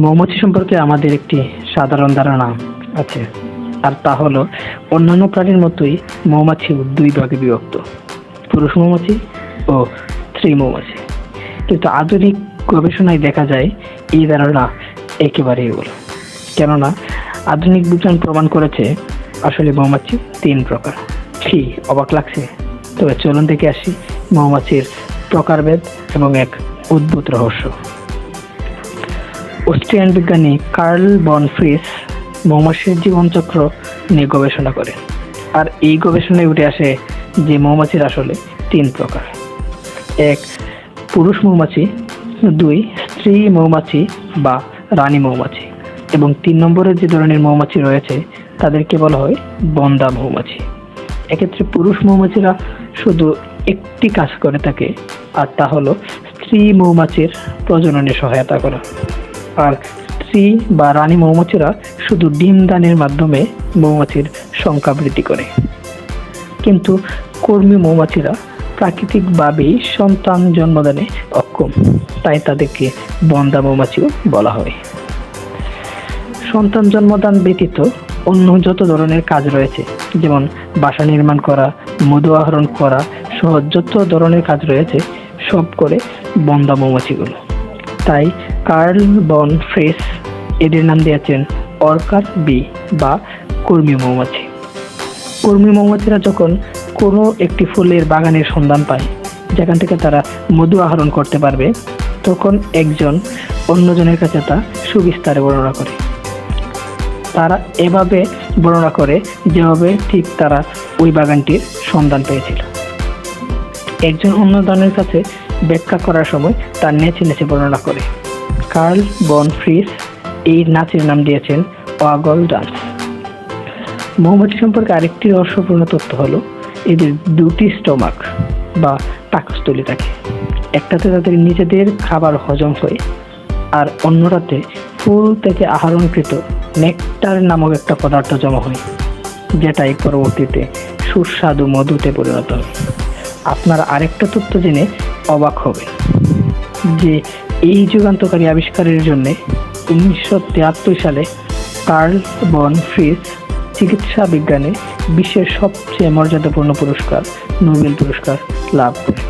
মৌমাছি সম্পর্কে আমাদের একটি সাধারণ ধারণা আছে, আর তা হলো অন্যান্য প্রাণীর মতোই মৌমাছিও দুই ভাগে বিভক্ত, পুরুষ মৌমাছি ও স্ত্রী মৌমাছি। কিন্তু আধুনিক গবেষণায় দেখা যায় এই ধারণা একেবারেই ভুল। কেননা আধুনিক বিজ্ঞান প্রমাণ করেছে আসলে মৌমাছি তিন প্রকার। কি অবাক লাগছে? তবে চলুন দেখে আসি মৌমাছির প্রকারভেদ এবং এক অদ্ভুত রহস্য। অস্ট্রিয়ান বিজ্ঞানী কার্ল বন ফ্রিস মৌমাছির জীবনচক্র নিয়ে গবেষণা করেন, আর এই গবেষণায় উঠে আসে যে মৌমাছির আসলে তিন প্রকার: এক, পুরুষ মৌমাছি; দুই, স্ত্রী মৌমাছি বা রানী মৌমাছি; এবং তিন নম্বরে যে ধরনের মৌমাছি রয়েছে তাদেরকে বলা হয় বন্দা মৌমাছি। এক্ষেত্রে পুরুষ মৌমাছিরা শুধু একটি কাজ করে থাকে, আর তা হলো স্ত্রী মৌমাছির প্রজননে সহায়তা করা। আর স্ত্রী বা রানী মৌমাছিরা শুধু ডিম দানের মাধ্যমে মৌমাছির সংখ্যা বৃদ্ধি করে। কিন্তু কর্মী মৌমাছিরা প্রাকৃতিকভাবেই সন্তান জন্মদানে অক্ষম, তাই তাদেরকে বন্দা মৌমাছিও বলা হয়। সন্তান জন্মদান ব্যতীত অন্য যত ধরনের কাজ রয়েছে, যেমন বাসা নির্মাণ করা, মধু আহরণ করা সহ যত ধরনের কাজ রয়েছে, সব করে বন্দা মৌমাছিগুলো। তাই কার্ল বন ফ্রিস এদের নাম দিয়েছেন ওয়ার্কার বি বা কর্মী মৌমাছি। কর্মী মৌমাছিরা যখন কোনো একটি ফুলের বাগানের সন্ধান পায় যেখান থেকে তারা মধু আহরণ করতে পারবে, তখন একজন অন্যজনের কাছে তা সুবিস্তারে বর্ণনা করে। তারা এভাবে বর্ণনা করে যেভাবে ঠিক তারা ওই বাগানটির সন্ধান পেয়েছিল। একজন অন্যজনের কাছে ব্যাখ্যা করার সময় তার নেচে নেচে বর্ণনা করে। কার্ল বন ফ্রিস এই নাচের নাম দিয়েছেন ওয়াগল ডান্স। মৌমাছি সম্পর্কে আরেকটি রহস্যপূর্ণ তথ্য হলো এদের দুটি স্টোমাক বা পাকস্থলী থাকে। একটাতে তাদের নিজেদের খাবার হজম হয়, আর অন্যটাতে ফুল থেকে আহরণকৃত নেকটার নামক একটা পদার্থ জমা হয়, যেটাই পরবর্তীতে সুস্বাদু মধুতে পরিণত হয়। আপনারা আরেকটা তথ্য জেনে অবাক হবেন যে এই যুগান্তকারী আবিষ্কারের জন্য 1973 সালে কার্ল বন ফ্রিস চিকিৎসা বিজ্ঞানে বিশ্বের সবচেয়ে মর্যাদাপূর্ণ পুরস্কার, নোবেল পুরস্কার লাভ করেন।